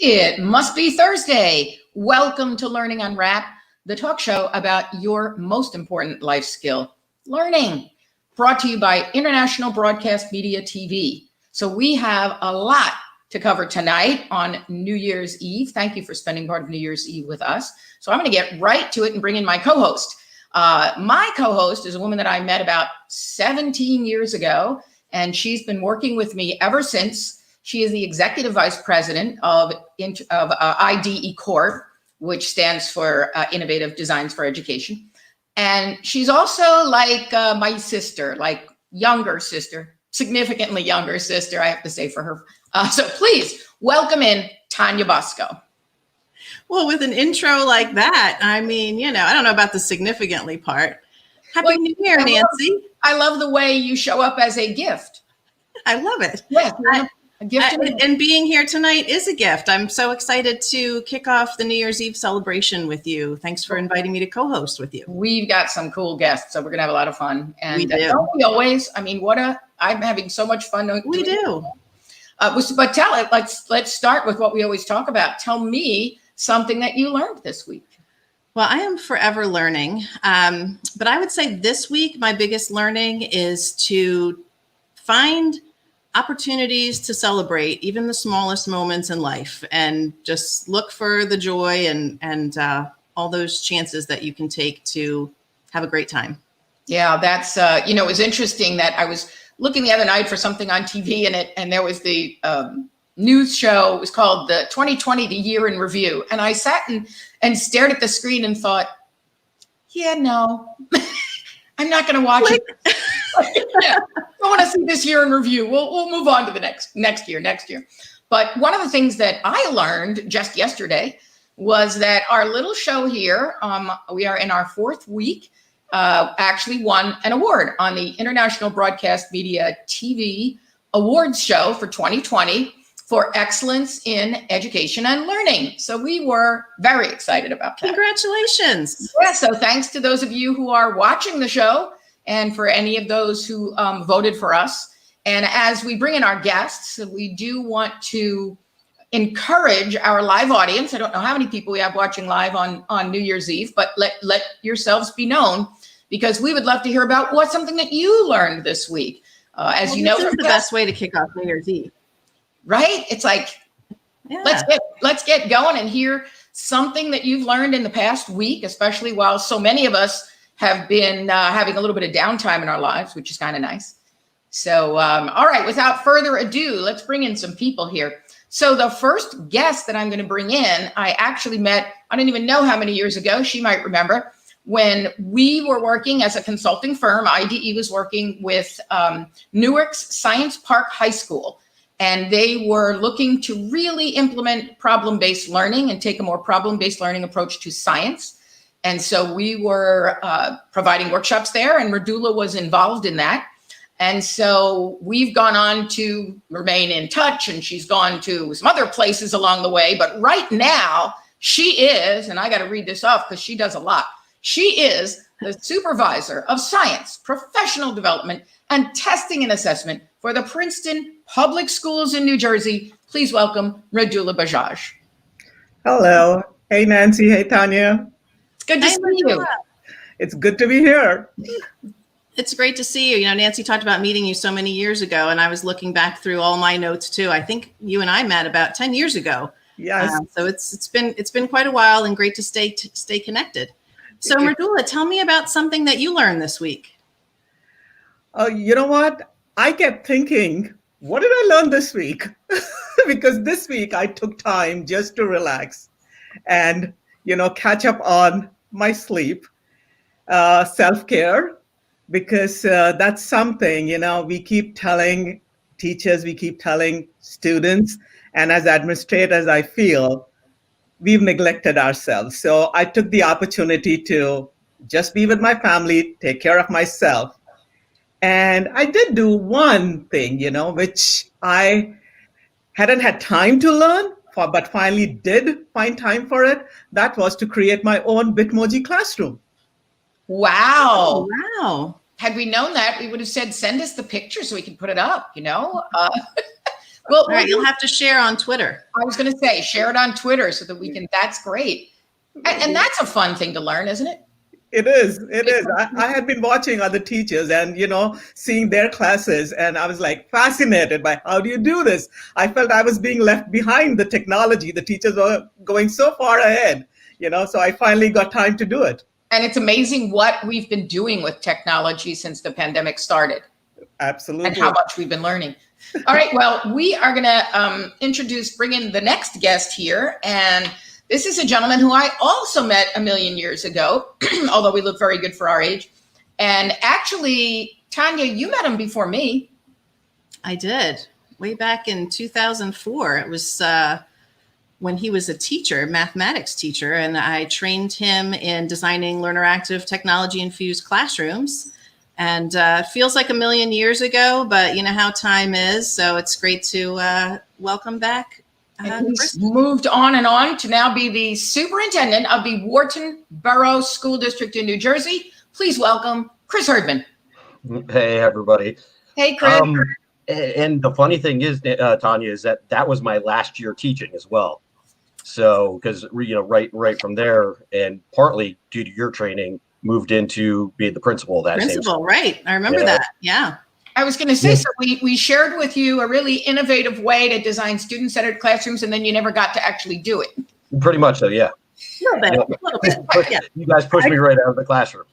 It must be Thursday. Welcome to Learning Unwrapped, the talk show about your most important life skill, learning. Brought to you by International Broadcast Media TV. So we have a lot to cover tonight on New Year's Eve. Thank you for spending part of New Year's Eve with us. So I'm going to get right to it and bring in my co-host. My co-host is a woman that I met about 17 years ago, and she's been working with me ever since. She is the executive vice president of IDE Corp, which stands for Innovative Designs for Education. And she's also like my sister, like younger sister, significantly younger sister, I have to say for her. So please welcome in Tanya Bosco. Well, with an intro like that, I mean, I don't know about the significantly part. Happy New Year, Nancy. I love the way you show up as a gift. I love it. Yeah. A gift and being here tonight is a gift. I'm so excited to kick off the New Year's Eve celebration with you. Thanks for inviting me to co-host with you. We've got some cool guests, so we're gonna have a lot of fun. And we do. Don't we always? I mean, I'm having so much fun. We do. But let's start with what we always talk about. Tell me something that you learned this week. Well, I am forever learning. But I would say this week, my biggest learning is to find opportunities to celebrate even the smallest moments in life and just look for the joy and all those chances that you can take to have a great time. Yeah, that's, it was interesting that I was looking the other night for something on TV and there was the news show. It was called the 2020 The Year in Review. And I sat and stared at the screen and thought, yeah, no, I'm not going to watch it. Yeah, I want to see this year in review. We'll move on to the next year. But one of the things that I learned just yesterday was that our little show here, we are in our fourth week, actually won an award on the International Broadcast Media TV Awards show for 2020 for excellence in education and learning. So we were very excited about that. Congratulations. Yeah, so thanks to those of you who are watching the show and for any of those who voted for us. And as we bring in our guests, we do want to encourage our live audience. I don't know how many people we have watching live on New Year's Eve, but let yourselves be known, because we would love to hear about what's something that you learned this week. As you know, this is the best way to kick off New Year's Eve. Right? It's like, let's get going and hear something that you've learned in the past week, especially while so many of us have been having a little bit of downtime in our lives, which is kind of nice. So, all right, without further ado, let's bring in some people here. So the first guest that I'm going to bring in, I actually met, I don't even know how many years ago, she might remember, when we were working as a consulting firm. IDE was working with Newark's Science Park High School, and they were looking to really implement problem-based learning and take a more problem-based learning approach to science. And so we were providing workshops there, and Radula was involved in that. And so we've gone on to remain in touch, and she's gone to some other places along the way. But right now, she is, and I got to read this off because she does a lot. She is the supervisor of science, professional development, and testing and assessment for the Princeton Public Schools in New Jersey. Please welcome Radula Bajaj. Hello. Hey, Nancy. Hey, Tanya. Good to see you. It's good to be here. It's great to see you. Nancy talked about meeting you so many years ago, and I was looking back through all my notes too. I think you and I met about 10 years ago. Yes. So it's been quite a while, and great to stay connected. So Radula, tell me about something that you learned this week. You know what? I kept thinking, what did I learn this week? Because this week I took time just to relax and catch up on my sleep, self-care, because that's something, we keep telling teachers, we keep telling students, and as administrators, I feel we've neglected ourselves. So I took the opportunity to just be with my family, take care of myself. And I did do one thing, which I hadn't had time to learn, but finally did find time for it. That was to create my own Bitmoji classroom. Wow. Oh, wow. Had we known that, we would have said, send us the picture so we can put it up, Well, All right, you'll have to share on Twitter. I was going to say, share it on Twitter so that we can, that's great. And that's a fun thing to learn, isn't it? It is. It is. I had been watching other teachers and, seeing their classes, and I was like fascinated by how do you do this? I felt I was being left behind the technology. The teachers were going so far ahead, so I finally got time to do it. And it's amazing what we've been doing with technology since the pandemic started. Absolutely. And how much we've been learning. All right. Well, we are going to bring in the next guest here. And this is a gentleman who I also met a million years ago, although we look very good for our age. And actually, Tanya, you met him before me. I did. Way back in 2004. It was when he was a teacher, mathematics teacher, and I trained him in designing learner-active technology-infused classrooms. And it feels like a million years ago, but you know how time is. So it's great to welcome back. And he's moved on to now be the superintendent of the Wharton Borough School District in New Jersey. Please welcome Chris Herdman. Hey, everybody. Hey, Chris. And the funny thing is, Tanya, is that was my last year teaching as well. So, because, right from there, and partly due to your training, moved into being the principal of that same school. Right. I remember that. Yeah. I was going to say, so we shared with you a really innovative way to design student-centered classrooms, and then you never got to actually do it. Pretty much so, yeah. A little bit. Yeah. You guys pushed me right out of the classroom.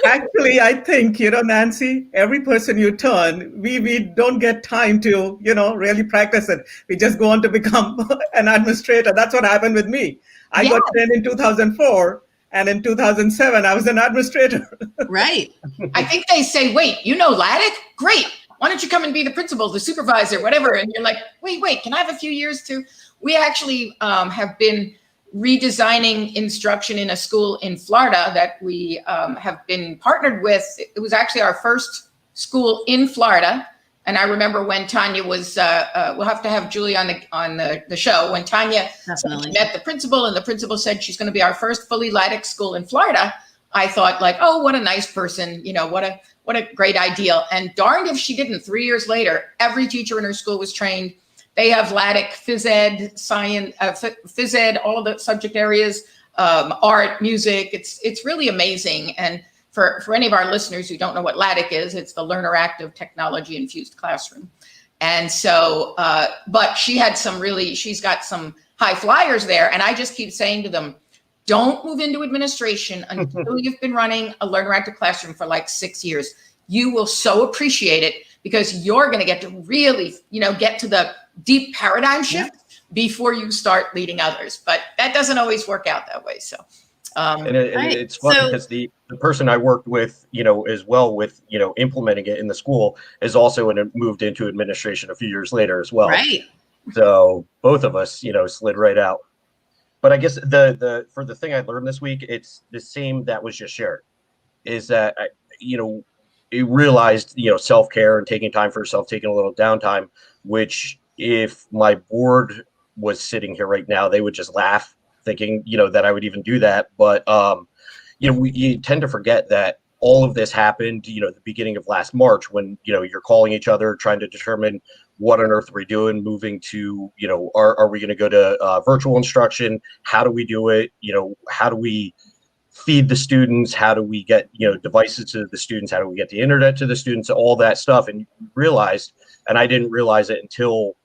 Actually, I think, Nancy, every person you turn, we don't get time to, really practice it. We just go on to become an administrator. That's what happened with me. I got trained in 2004. And in 2007, I was an administrator. Right. I think they say, wait, LATIC? Great. Why don't you come and be the principal, the supervisor, whatever? And you're like, wait, can I have a few years too? We actually have been redesigning instruction in a school in Florida that we have been partnered with. It was actually our first school in Florida. And I remember when Tanya was, we'll have to have Julie on the show, when Tanya met the principal and the principal said she's going to be our first fully LATIC school in Florida. I thought like, oh, what a nice person, what a great idea. And darned if she didn't. 3 years later, every teacher in her school was trained. They have LATIC, phys ed, science, phys ed, all of the subject areas, art, music. It's really amazing. And for any of our listeners who don't know what LATIC is, it's the Learner Active Technology Infused Classroom. And so, but she's got some high flyers there. And I just keep saying to them, don't move into administration until you've been running a Learner Active Classroom for like 6 years. You will so appreciate it because you're going to get to really, get to the deep paradigm shift before you start leading others. But that doesn't always work out that way. So. It's fun because the person I worked with, as well with, implementing it in the school is also moved into administration a few years later as well. Right. So both of us, slid right out. But I guess for the thing I learned this week, it's the same that was just shared, is that, it realized, self-care and taking time for yourself, taking a little downtime, which if my board was sitting here right now, they would just laugh, thinking, that I would even do that. But, you tend to forget that all of this happened, the beginning of last March when, you're calling each other, trying to determine what on earth are we doing, moving to, are we going to go to virtual instruction? How do we do it? How do we feed the students? How do we get, devices to the students? How do we get the internet to the students? All that stuff. And you realized, and I didn't realize it until,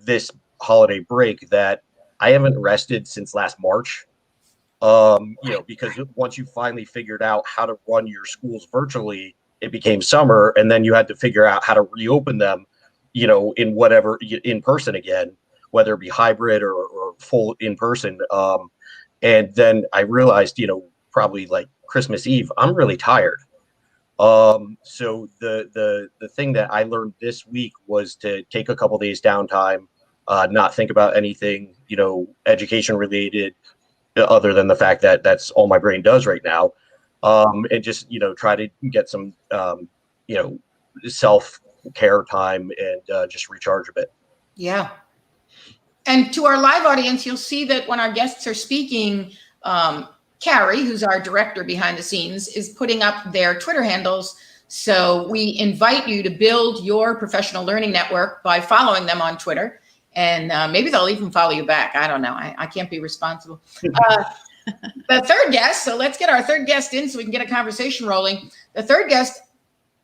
this holiday break, that I haven't rested since last March, because once you finally figured out how to run your schools virtually, it became summer, and then you had to figure out how to reopen them, in whatever, in person again, whether it be hybrid or full in person. And then I realized, probably like Christmas Eve, I'm really tired. So the thing that I learned this week was to take a couple days downtime, not think about anything, education related, other than the fact that that's all my brain does right now. And just, try to get some, self-care time and just recharge a bit. Yeah. And to our live audience, you'll see that when our guests are speaking, Carrie, who's our director behind the scenes, is putting up their Twitter handles So we invite you to build your professional learning network by following them on Twitter. And maybe they'll even follow you back. I don't know. I can't be responsible. The third guest, so let's get our third guest in so we can get a conversation rolling. The third guest,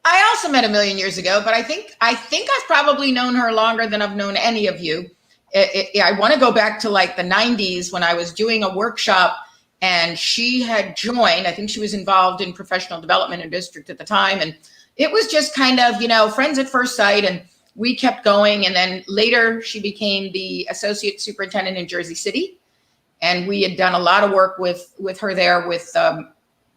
I also met a million years ago, but I think I've probably known her longer than I've known any of you. I want to go back to like the 90s when I was doing a workshop and she had joined. I think she was involved in professional development in district at the time. And it was just kind of, friends at first sight. And we kept going. And then later she became the associate superintendent in Jersey City. And we had done a lot of work with her there with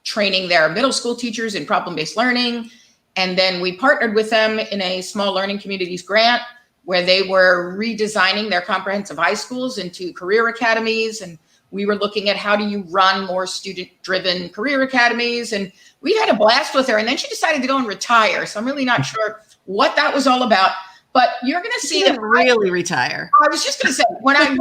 training their middle school teachers in problem-based learning. And then we partnered with them in a small learning communities grant where they were redesigning their comprehensive high schools into career academies. And we were looking at how do you run more student-driven career academies. And we had a blast with her. And then she decided to go and retire. So I'm really not sure what that was all about. But you're going to see that really retire. I was just going to say, when I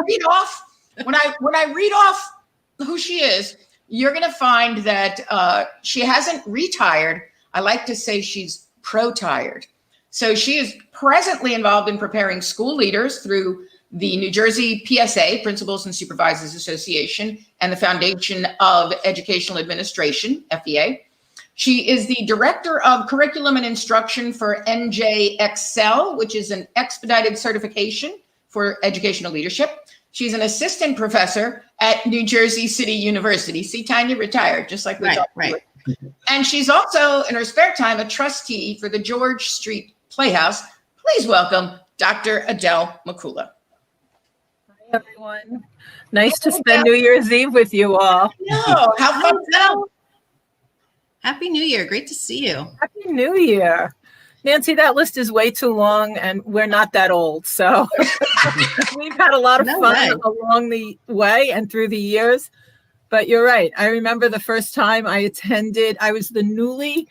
read off who she is, you're going to find that she hasn't retired. I like to say she's pro-tired. So she is presently involved in preparing school leaders through the New Jersey PSA, Principals and Supervisors Association, and the Foundation of Educational Administration, FEA. She is the Director of Curriculum and Instruction for NJXL, which is an expedited certification for educational leadership. She's an assistant professor at New Jersey City University. See, Tanya retired, just like we talked about. And she's also, in her spare time, a trustee for the George Street Playhouse. Please welcome Dr. Adele McCullough. Hi, everyone. Nice to spend New Year's Eve with you all. No, how fun is that? Happy New Year. Great to see you. Happy New Year. Nancy, that list is way too long, and we're not that old. So we've had a lot of fun along the way and through the years. But you're right. I remember the first time I attended, I was the newly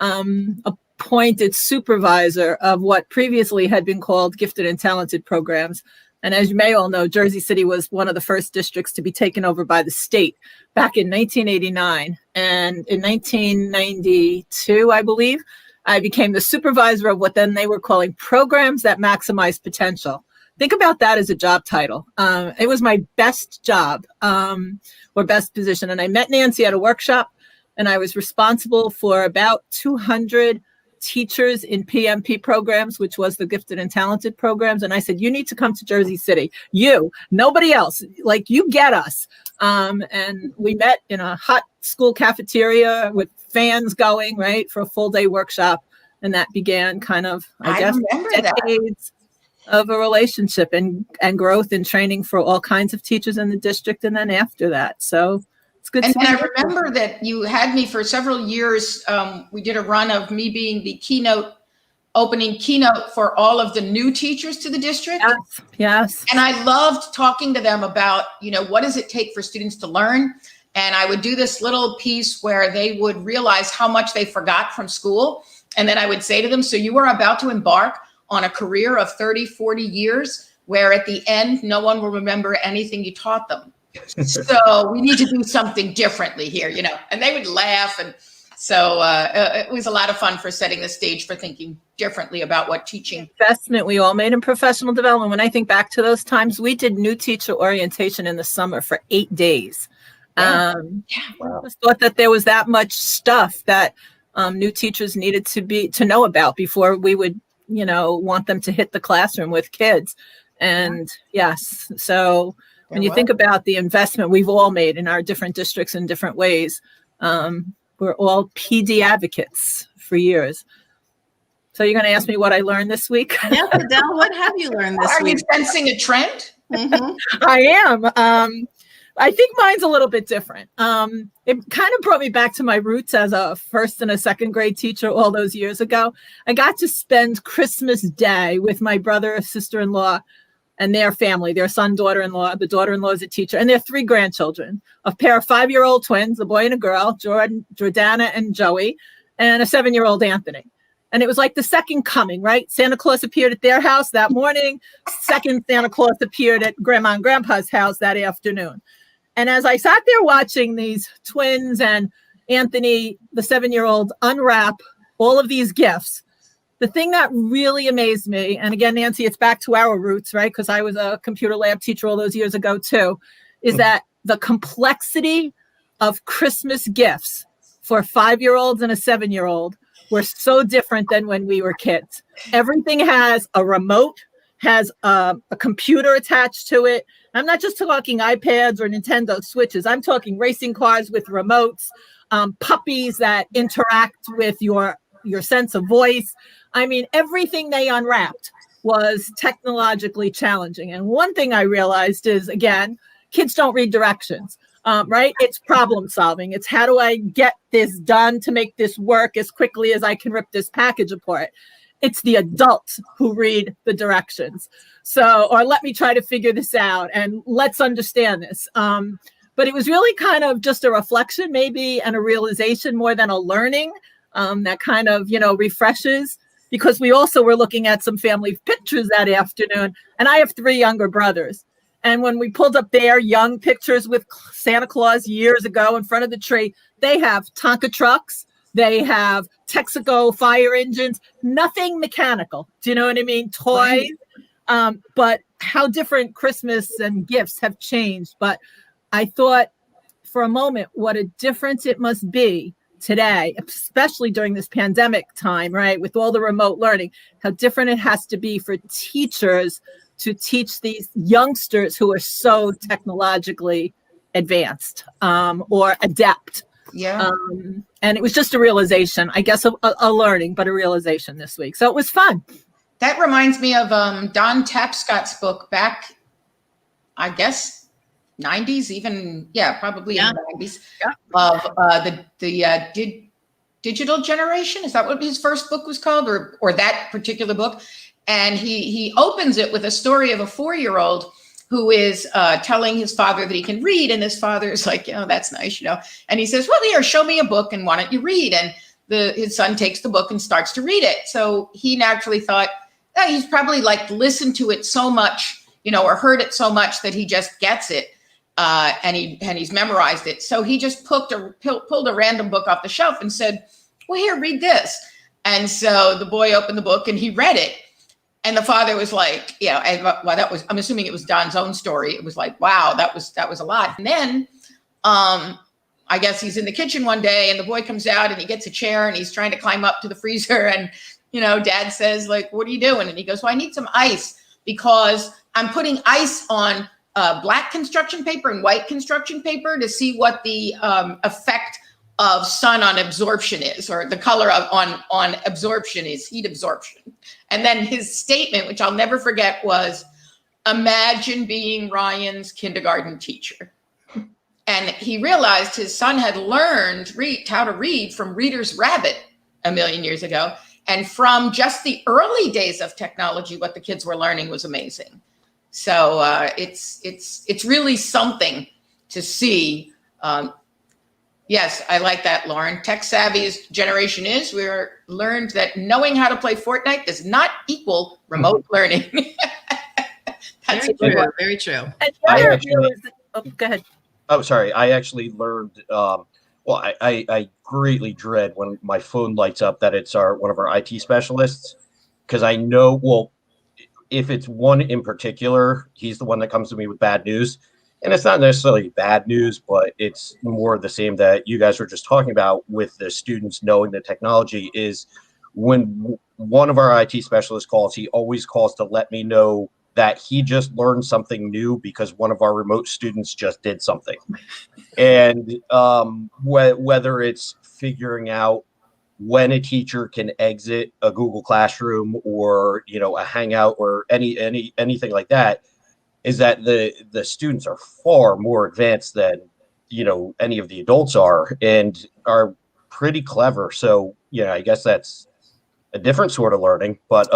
appointed supervisor of what previously had been called gifted and talented programs. And as you may all know, Jersey City was one of the first districts to be taken over by the state back in 1989. And in 1992, I believe, I became the supervisor of what then they were calling programs that maximize potential. Think about that as a job title. It was my best job or best position. And I met Nancy at a workshop, and I was responsible for about 200 teachers in PMP programs, which was the gifted and talented programs. And I said, you need to come to Jersey City. You, nobody else, like you get us. And we met in a hot school cafeteria with fans going, right, for a full day workshop. And that began kind of, I guess, decades of a relationship and growth and training for all kinds of teachers in the district. And then after that, so it's good. And I remember that you had me for several years. We did a run of me being the opening keynote for all of the new teachers to the district. Yes. And I loved talking to them about, what does it take for students to learn? And I would do this little piece where they would realize how much they forgot from school. And then I would say to them, so you are about to embark on a career of 30, 40 years, where at the end, no one will remember anything you taught them. So we need to do something differently here, and they would laugh. And so it was a lot of fun for setting the stage for thinking differently about what teaching. Investment we all made in professional development. When I think back to those times, we did new teacher orientation in the summer for 8 days. I just thought that there was that much stuff that new teachers needed to know about before we would, want them to hit the classroom with kids. And yes, so when you think about the investment we've all made in our different districts in different ways, we're all PD advocates for years. So you're going to ask me what I learned this week? Yes, Adele, what have you learned this week? Are you sensing a trend? Mm-hmm. I am. I think mine's a little bit different. It kind of brought me back to my roots as a first and a second grade teacher all those years ago. I got to spend Christmas Day with my brother, sister-in-law, and their family, their son, daughter-in-law. The daughter-in-law is a teacher, and their 3 grandchildren, a pair of 5-year-old twins, a boy and a girl, Jordana and Joey, and a 7-year-old Anthony. And it was like the second coming, right? Santa Claus appeared at their house that morning. Second Santa Claus appeared at Grandma and Grandpa's house that afternoon. And as I sat there watching these twins and Anthony, the 7-year-old, unwrap all of these gifts. The thing that really amazed me, and again, Nancy, it's back to our roots, right? Because I was a computer lab teacher all those years ago too, is that the complexity of Christmas gifts for a 5-year-old and a 7-year-old were so different than when we were kids. Everything has a remote, has a computer attached to it. I'm not just talking iPads or Nintendo Switches. I'm talking racing cars with remotes, puppies that interact with your sense of voice. I mean, everything they unwrapped was technologically challenging. And one thing I realized is, again, kids don't read directions, right? It's problem solving. It's how do I get this done to make this work as quickly as I can rip this package apart? It's the adults who read the directions. So, or let me try to figure this out and let's understand this. But it was really kind of just a reflection maybe and a realization more than a learning that kind of, refreshes, because we also were looking at some family pictures that afternoon. And I have 3 younger brothers. And when we pulled up their young pictures with Santa Claus years ago in front of the tree, they have Tonka trucks. They have Texaco fire engines, nothing mechanical. Do you know what I mean? Toys. Right. But how different Christmas and gifts have changed. But I thought for a moment, what a difference it must be today, especially during this pandemic time, right? With all the remote learning, how different it has to be for teachers to teach these youngsters who are so technologically advanced or adept. Yeah. And it was just a realization, I guess, a learning, but a realization this week. So it was fun. That reminds me of Don Tapscott's book back, I guess, 90s, even, probably in the 90s, of the digital generation. Is that what his first book was called, or that particular book? And he opens it with a story of a 4-year-old who is telling his father that he can read. And his father is like, that's nice, And he says, well, here, show me a book and why don't you read? And his son takes the book and starts to read it. So he naturally thought, he's probably listened to it so much, or heard it so much that he just gets it. And he's memorized it. So he just pulled a random book off the shelf and said, well, here, read this. And so the boy opened the book and he read it. And the father was like, I'm assuming it was Don's own story. It was like, wow, that was a lot. And then I guess he's in the kitchen one day and the boy comes out and he gets a chair and he's trying to climb up to the freezer. And, dad says, what are you doing? And he goes, well, I need some ice because I'm putting ice on black construction paper and white construction paper to see what the effect of sun on absorption is, or the color on absorption is heat absorption. And then his statement, which I'll never forget, was, imagine being Ryan's kindergarten teacher. And he realized his son had learned how to read from Reader's Rabbit a million years ago. And from just the early days of technology, what the kids were learning was amazing. So it's really something to see. Yes, I like that, Lauren. Tech savvy as generation is, we learned that knowing how to play Fortnite does not equal remote learning. That's very true. Very true. Go ahead. Oh, sorry. I actually learned. I greatly dread when my phone lights up that it's one of our IT specialists, because I know. Well, if it's one in particular, he's the one that comes to me with bad news. And it's not necessarily bad news, but it's more the same that you guys were just talking about with the students knowing the technology is when one of our IT specialists calls, he always calls to let me know that he just learned something new because one of our remote students just did something. And whether it's figuring out when a teacher can exit a Google Classroom or, a Hangout or anything like that, is that the students are far more advanced than, any of the adults are and are pretty clever. So, I guess that's a different sort of learning, but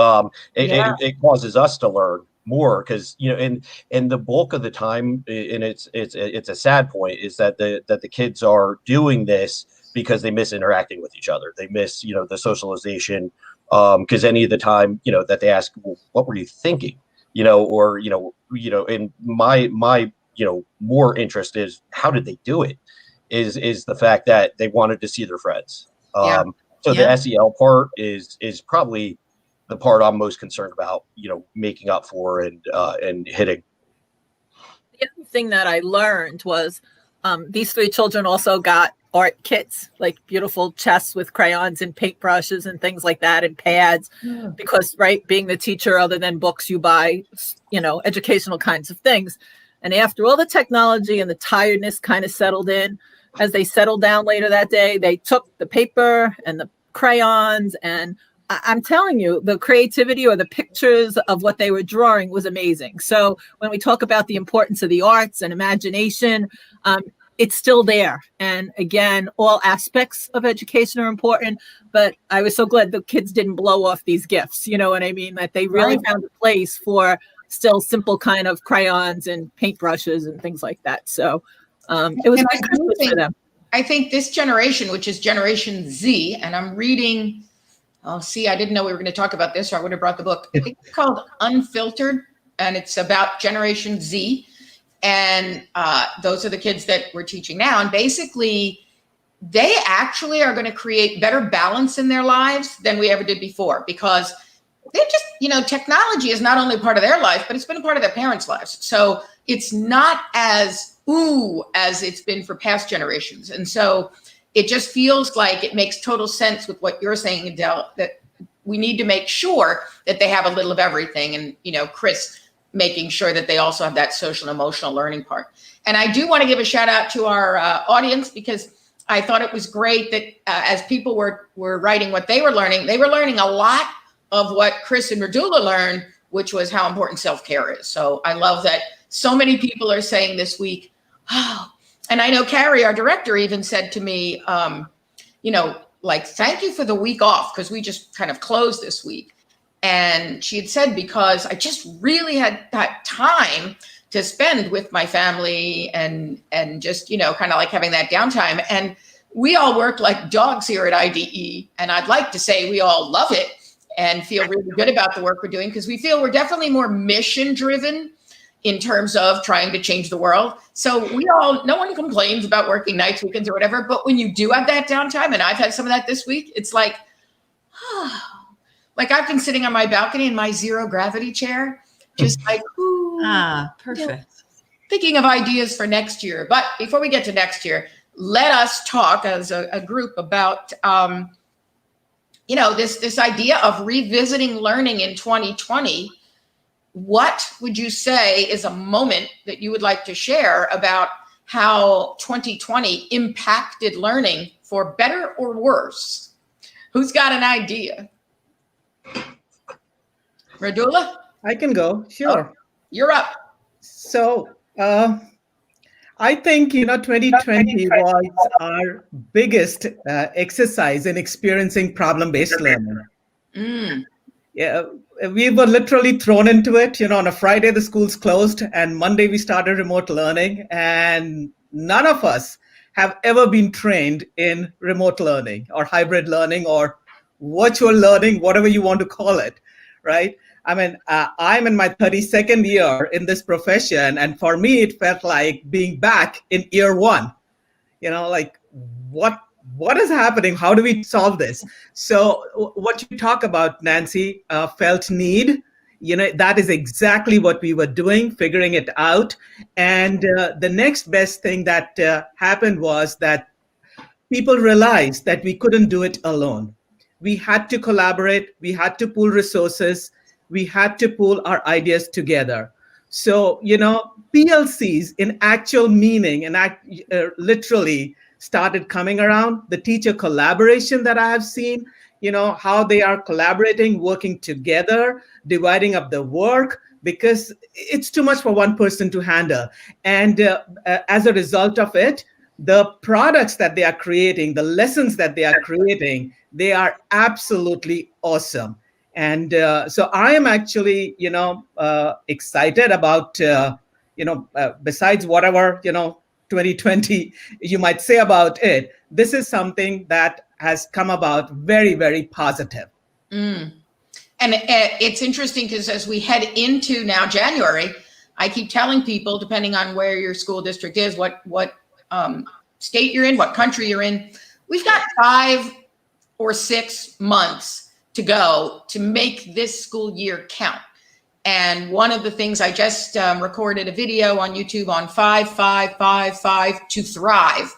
it causes us to learn more because, in the bulk of the time, and it's a sad point, is that the kids are doing this because they miss interacting with each other. They miss, the socialization, because any of the time, that they ask, well, what were you thinking? And my more interest is how did they do it? Is the fact that they wanted to see their friends. So Yeah. the SEL part is probably the part I'm most concerned about, making up for and hitting. The other thing that I learned was these 3 children also got art kits, like beautiful chests with crayons and paintbrushes and things like that, and pads, because, right, being the teacher, other than books, you buy, educational kinds of things. And after all the technology and the tiredness kind of settled in, as they settled down later that day, they took the paper and the crayons, and I'm telling you, the creativity or the pictures of what they were drawing was amazing. So when we talk about the importance of the arts and imagination, it's still there. And again, all aspects of education are important, but I was so glad the kids didn't blow off these gifts. You know what I mean? That they really found a place for still simple kind of crayons and paintbrushes and things like that. So it was good Christmas for them. I think this generation, which is Generation Z, and I'm reading, I didn't know we were going to talk about this, or I would have brought the book. I think it's called Unfiltered, and it's about Generation Z. And those are the kids that we're teaching now. And basically, they actually are going to create better balance in their lives than we ever did before, because they're just, technology is not only part of their life, but it's been a part of their parents' lives. So it's not as as it's been for past generations. And so it just feels like it makes total sense with what you're saying, Adele, that we need to make sure that they have a little of everything. And, Chris, making sure that they also have that social and emotional learning part. And I do want to give a shout out to our audience, because I thought it was great that as people were writing what they were learning a lot of what Chris and Radula learned, which was how important self-care is. So I love that so many people are saying this week, and I know Carrie, our director, even said to me, thank you for the week off, because we just kind of closed this week. And she had said, because I just really had that time to spend with my family and just, kind of like having that downtime. And we all work like dogs here at IDE. And I'd like to say we all love it and feel really good about the work we're doing, because we feel we're definitely more mission driven in terms of trying to change the world. So no one complains about working nights, weekends, or whatever. But when you do have that downtime, and I've had some of that this week, it's like, like I've been sitting on my balcony in my zero gravity chair, just like, perfect. Thinking of ideas for next year. But before we get to next year, let us talk as a group about, this idea of revisiting learning in 2020. What would you say is a moment that you would like to share about how 2020 impacted learning for better or worse? Who's got an idea? Radula? I can go. Sure. Oh, you're up. So I think, 2020 was our biggest exercise in experiencing problem-based learning. Yeah, we were literally thrown into it. On a Friday, the schools closed, and Monday we started remote learning, and none of us have ever been trained in remote learning or hybrid learning or virtual learning, whatever you want to call it, right? I mean, I'm in my 32nd year in this profession, and for me, it felt like being back in year one. Like what is happening? How do we solve this? So what you talk about, Nancy, felt need, that is exactly what we were doing, figuring it out. And the next best thing that happened was that people realized that we couldn't do it alone. We had to collaborate. We had to pool resources. We had to pool our ideas together. So, PLCs in actual meaning and literally started coming around. The teacher collaboration that I have seen, how they are collaborating, working together, dividing up the work, because it's too much for one person to handle. And as a result of it, the products that they are creating, the lessons that they are creating, they are absolutely awesome. And so I am actually, excited about, besides whatever, 2020, you might say about it, this is something that has come about very, very positive. And it's interesting because as we head into now January, I keep telling people, depending on where your school district is, what state you're in, what country you're in, we've got 5 or 6 months to go to make this school year count. And one of the things I just recorded a video on YouTube on 5 to Thrive,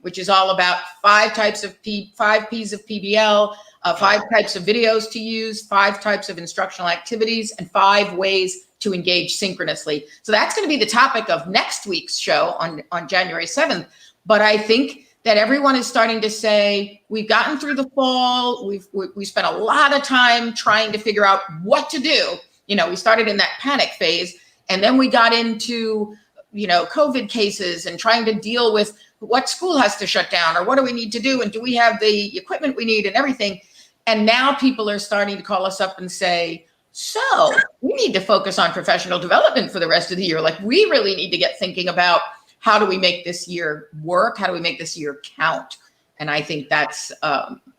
which is all about 5 P's of PBL, 5 types of videos to use, 5 types of instructional activities, and 5 ways to engage synchronously. So that's going to be the topic of next week's show on January 7th. But I think that everyone is starting to say, we've gotten through the fall. We spent a lot of time trying to figure out what to do. You know, we started in that panic phase, and then we got into, you know, COVID cases and trying to deal with what school has to shut down or what do we need to do? And do we have the equipment we need and everything? And now people are starting to call us up and say, so we need to focus on professional development for the rest of the year. Like, we really need to get thinking about how do we make this year work? How do we make this year count? And I think that's,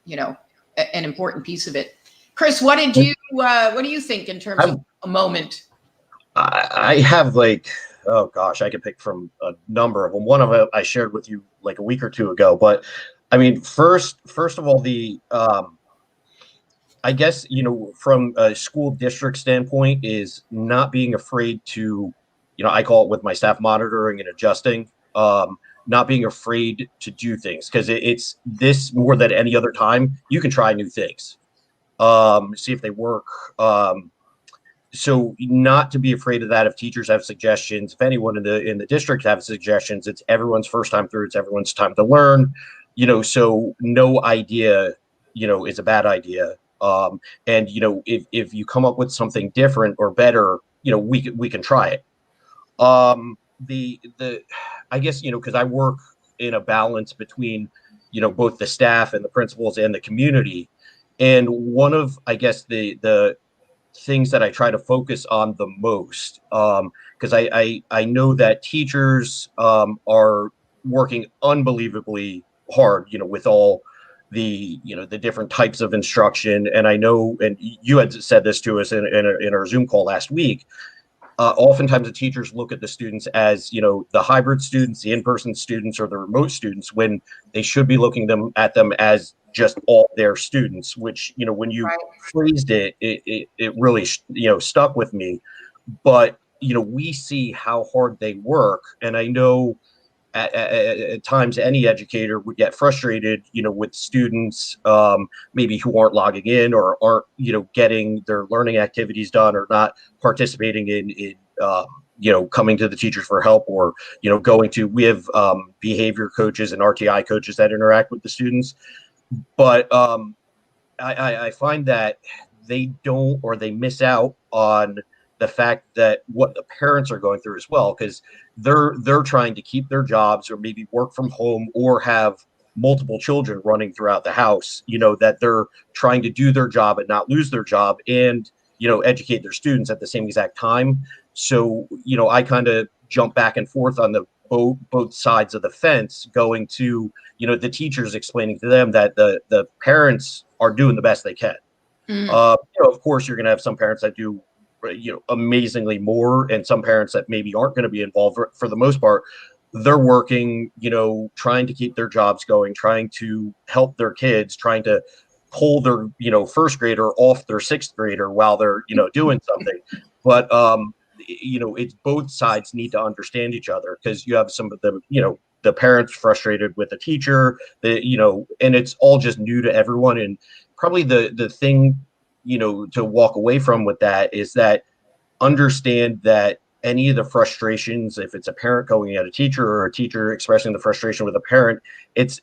you know, an important piece of it. Chris, what do you think in terms of a moment? I have like, oh gosh, I could pick from a number of them. One of them I shared with you like a week or two ago, but I mean, first of all, I guess, you know, from a school district standpoint is not being afraid to, you know, I call it with my staff monitoring and adjusting, not being afraid to do things, because it's this more than any other time, you can try new things, see if they work. So not to be afraid of that. If teachers have suggestions, if anyone in the district have suggestions, it's everyone's first time through, it's everyone's time to learn, you know, so no idea, you know, is a bad idea. And, you know, if you come up with something different or better, you know, we can try it. I guess, you know, because I work in a balance between, you know, both the staff and the principals and the community. And one of, I guess, the things that I try to focus on the most, because I know that teachers are working unbelievably hard, you know, with all the, you know, the different types of instruction. And I know, and you had said this to us in our Zoom call last week, oftentimes the teachers look at the students as, you know, the hybrid students, the in-person students, or the remote students, when they should be looking at them as just all their students, which, you know, when you phrased it really, you know, stuck with me. But, you know, we see how hard they work. And I know at times any educator would get frustrated, you know, with students maybe who aren't logging in or aren't, you know, getting their learning activities done, or not participating in you know, coming to the teachers for help, or, you know, we have behavior coaches and RTI coaches that interact with the students. But I find that they don't, or they miss out on the fact that what the parents are going through as well, because they're trying to keep their jobs, or maybe work from home, or have multiple children running throughout the house, you know, that they're trying to do their job and not lose their job, and, you know, educate their students at the same exact time. So, you know, I kind of jump back and forth on the both sides of the fence, going to, you know, the teachers explaining to them that the parents are doing the best they can. You know, of course, you're going to have some parents that do, you know, amazingly more, and some parents that maybe aren't going to be involved. For the most part, they're working, you know, trying to keep their jobs going, trying to help their kids, trying to pull their, you know, first grader off their sixth grader while they're, you know, doing something. But you know, it's both sides need to understand each other, because you have some of the, you know, the parents frustrated with the teacher, you know, and it's all just new to everyone. And probably the thing, you know, to walk away from with that is that understand that any of the frustrations, if it's a parent going at a teacher, or a teacher expressing the frustration with a parent, it's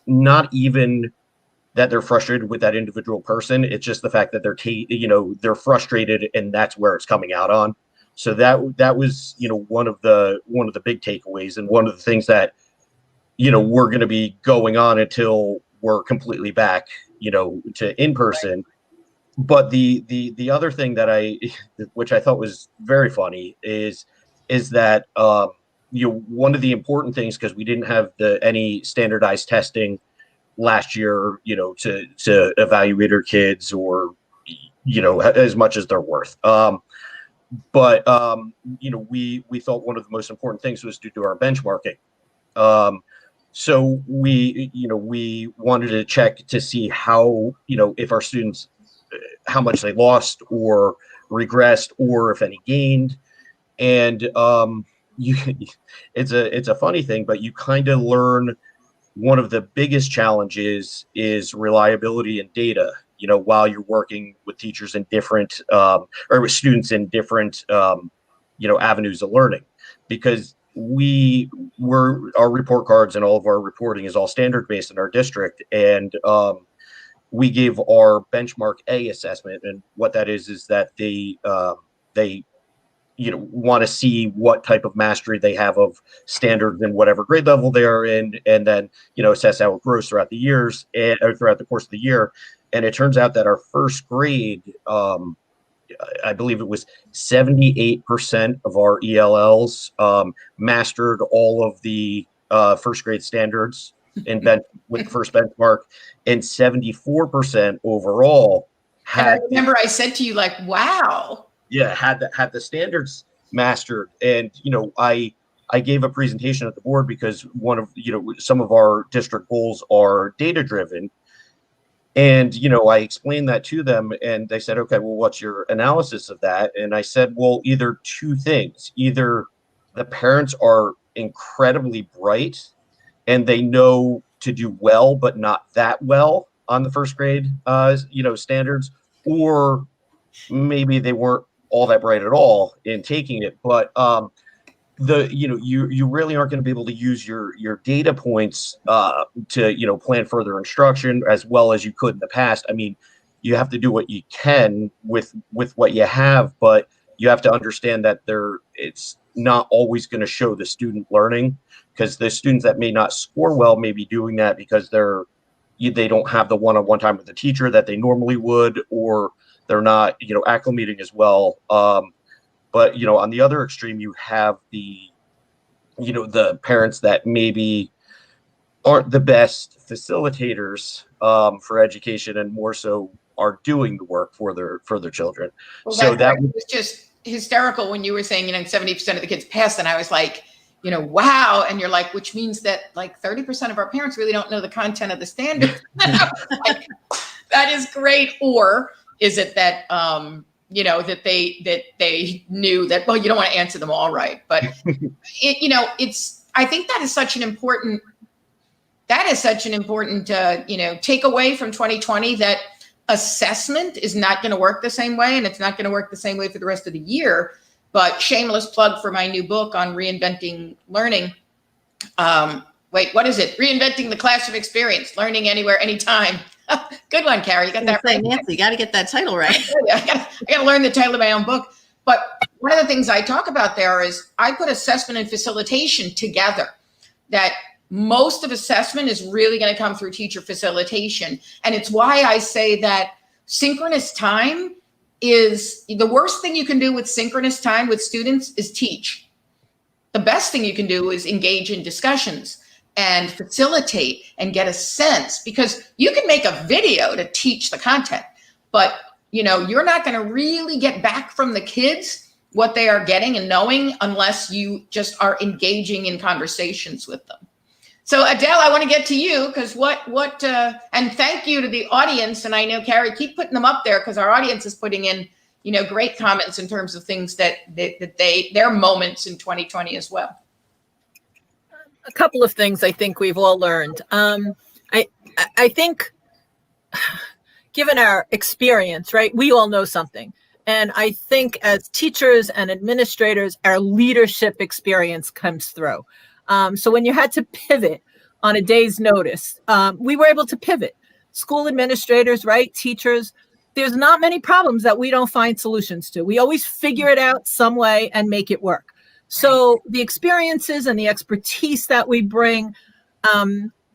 not even that they're frustrated with that individual person. It's just the fact that you know, they're frustrated, and that's where it's coming out on. So that was, you know, one of the big takeaways, and one of the things that, you know, we're going to be going on until we're completely back, you know, to in person. But the other thing that which I thought was very funny is that you know, one of the important things, because we didn't have any standardized testing last year, you know, to evaluate our kids, or, you know, as much as they're worth. But you know, we thought one of the most important things was to do our benchmarking. So we wanted to check to see how, if our students, how much they lost or regressed, or if any gained. And it's a funny thing, but you kind of learn one of the biggest challenges is reliability in data, while you're working with teachers in different or with students in different avenues of learning, because our report cards and all of our reporting is all standard based in our district. And we gave our benchmark A assessment, and what that is that they want to see what type of mastery they have of standards in whatever grade level they are in, and then assess how it grows throughout the years or throughout the course of the year. And it turns out that our first grade, I believe it was 78% of our ELLs mastered all of the first grade standards with the first benchmark, and 74% overall had. And I remember I said to you, like, wow. Yeah, had the standards mastered. And I gave a presentation at the board because one of some of our district goals are data driven. And I explained that to them, and they said, okay, well, what's your analysis of that? And I said, well, either two things: either the parents are incredibly bright and they know to do well but not that well on the first grade standards, or maybe they weren't all that bright at all in taking it. But you really aren't going to be able to use your data points to plan further instruction as well as you could in the past. I mean, you have to do what you can with what you have, but you have to understand that it's not always going to show the student learning, because the students that may not score well may be doing that because they don't have the one-on-one time with the teacher that they normally would, or they're not acclimating as well. But on the other extreme, you have the parents that maybe aren't the best facilitators for education, and more so are doing the work for their children. Well, so that was just hysterical when you were saying 70% of the kids passed, and I was like, wow. And you're like, which means that like 30% of our parents really don't know the content of the standards. Like, that is great. Or is it that that they knew that, well, you don't want to answer them all right, but I think that is such an important takeaway from 2020, that assessment is not going to work the same way, and it's not going to work the same way for the rest of the year. But shameless plug for my new book on reinventing learning. What is it? Reinventing the classroom experience, learning anywhere, anytime. Good one, Carrie. You got that right. Nancy, you got to get that title right. I got to learn the title of my own book. But one of the things I talk about there is I put assessment and facilitation together. That most of assessment is really going to come through teacher facilitation. And it's why I say that synchronous time is the worst thing you can do with synchronous time with students is teach. The best thing you can do is engage in discussions and facilitate and get a sense, because you can make a video to teach the content, but you're not going to really get back from the kids what they are getting and knowing unless you just are engaging in conversations with them. So Adele, I want to get to you, because and thank you to the audience. And I know, Carrie, keep putting them up there, because our audience is putting in, great comments in terms of things that their moments in 2020 as well. A couple of things I think we've all learned. I think, given our experience, right, we all know something. And I think as teachers and administrators, our leadership experience comes through. So when you had to pivot on a day's notice, we were able to pivot. School administrators, right, teachers, there's not many problems that we don't find solutions to. We always figure it out some way and make it work. So the experiences and the expertise that we bring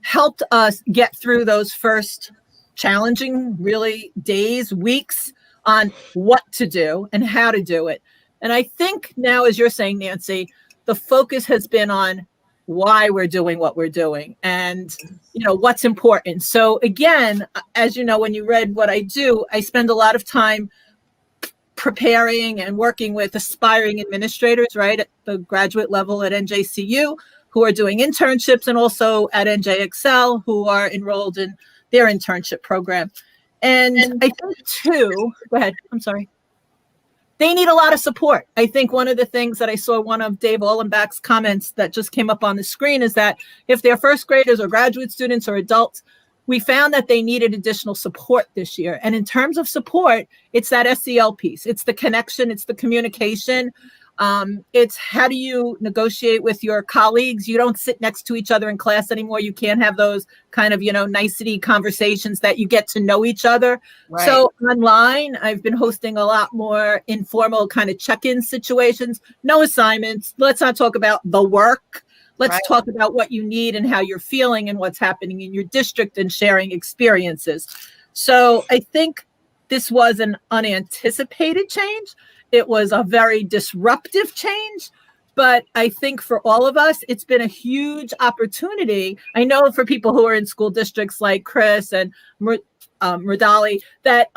helped us get through those first challenging, really, days, weeks on what to do and how to do it. And I think now, as you're saying, Nancy, the focus has been on why we're doing what we're doing and, what's important. So again, as you know, when you read what I do, I spend a lot of time preparing and working with aspiring administrators, right, at the graduate level at NJCU, who are doing internships, and also at NJXL who are enrolled in their internship program. And I think too, go ahead, I'm sorry. They need a lot of support. I think one of the things that I saw one of Dave Allenbach's comments that just came up on the screen is that if they're first graders or graduate students or adults, we found that they needed additional support this year. And in terms of support, it's that SEL piece. It's the connection. It's the communication. It's how do you negotiate with your colleagues? You don't sit next to each other in class anymore. You can't have those kind of, nicety conversations that you get to know each other. Right. So online, I've been hosting a lot more informal kind of check-in situations. No assignments. Let's not talk about the work. Let's talk about what you need and how you're feeling and what's happening in your district and sharing experiences. So I think this was an unanticipated change. It was a very disruptive change, but I think for all of us, it's been a huge opportunity. I know for people who are in school districts like Chris and Murdali, that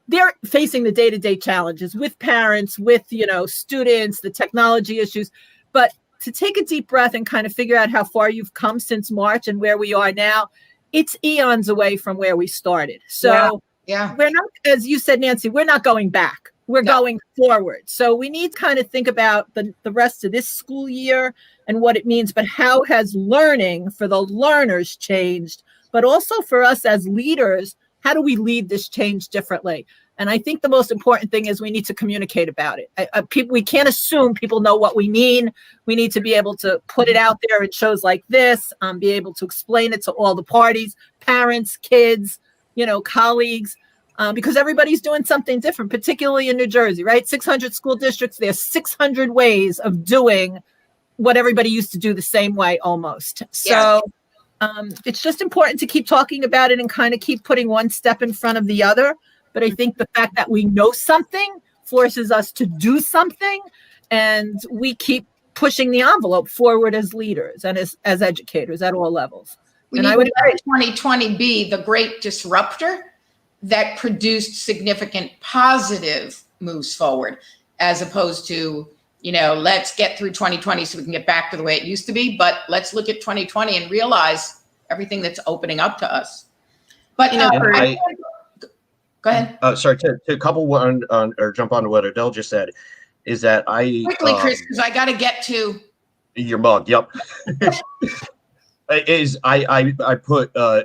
they're facing the day-to-day challenges with parents, with, students, the technology issues, but to take a deep breath and kind of figure out how far you've come since March and where we are now, it's eons away from where we started. So yeah. We're not, as you said, Nancy, we're not going back. We're going forward. So we need to kind of think about the rest of this school year and what it means, but how has learning for the learners changed, but also for us as leaders, how do we lead this change differently? And I think the most important thing is we need to communicate about it. We can't assume people know what we mean. We need to be able to put it out there in shows like this, be able to explain it to all the parties, parents, kids, colleagues, because everybody's doing something different, particularly in New Jersey, right? 600 school districts, there's 600 ways of doing what everybody used to do the same way almost. So it's just important to keep talking about it and kind of keep putting one step in front of the other. But I think the fact that we know something forces us to do something, and we keep pushing the envelope forward as leaders and as educators at all levels. We need to let 2020 be the great disruptor that produced significant positive moves forward, as opposed to, let's get through 2020 so we can get back to the way it used to be. But let's look at 2020 and realize everything that's opening up to us. But go ahead. Sorry, to couple one on or jump on to what Adele just said, is that quickly, Chris, because I got to get to your mug. Yep. I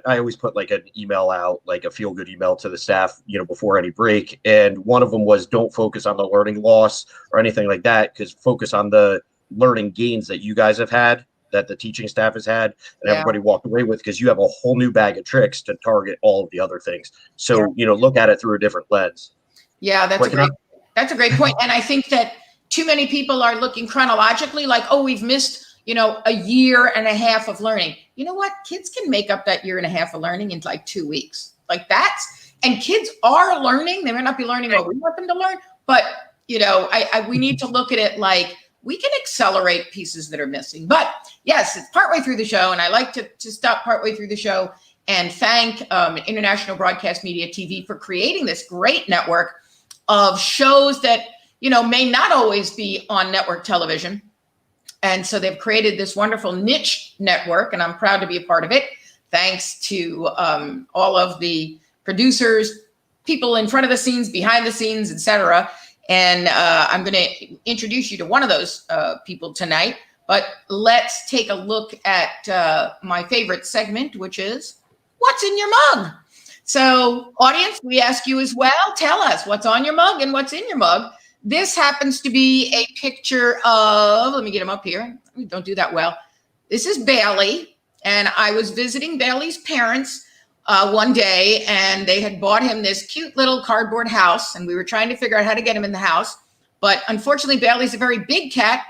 always put like an email out, like a feel good email to the staff, before any break. And one of them was, don't focus on the learning loss or anything like that, because focus on the learning gains that you guys have had, that the teaching staff has had, and everybody walked away with, because you have a whole new bag of tricks to target all of the other things. So, look at it through a different lens. Yeah, that's a great point. And I think that too many people are looking chronologically like, oh, we've missed, a year and a half of learning. You know what? Kids can make up that year and a half of learning in like 2 weeks. And kids are learning. They may not be learning what we want them to learn, but, we need to look at it like, we can accelerate pieces that are missing. But yes, it's partway through the show, and I like to stop partway through the show and thank International Broadcast Media TV for creating this great network of shows that, may not always be on network television. And so they've created this wonderful niche network, and I'm proud to be a part of it. Thanks to all of the producers, people in front of the scenes, behind the scenes, etc. And I'm going to introduce you to one of those people tonight. But let's take a look at my favorite segment, which is What's in Your Mug? So, audience, we ask you as well, tell us what's on your mug and what's in your mug. This happens to be a picture of, let me get him up here. Don't do that well. This is Bailey, and I was visiting Bailey's parents one day, and they had bought him this cute little cardboard house, and we were trying to figure out how to get him in the house. But unfortunately, Bailey's a very big cat,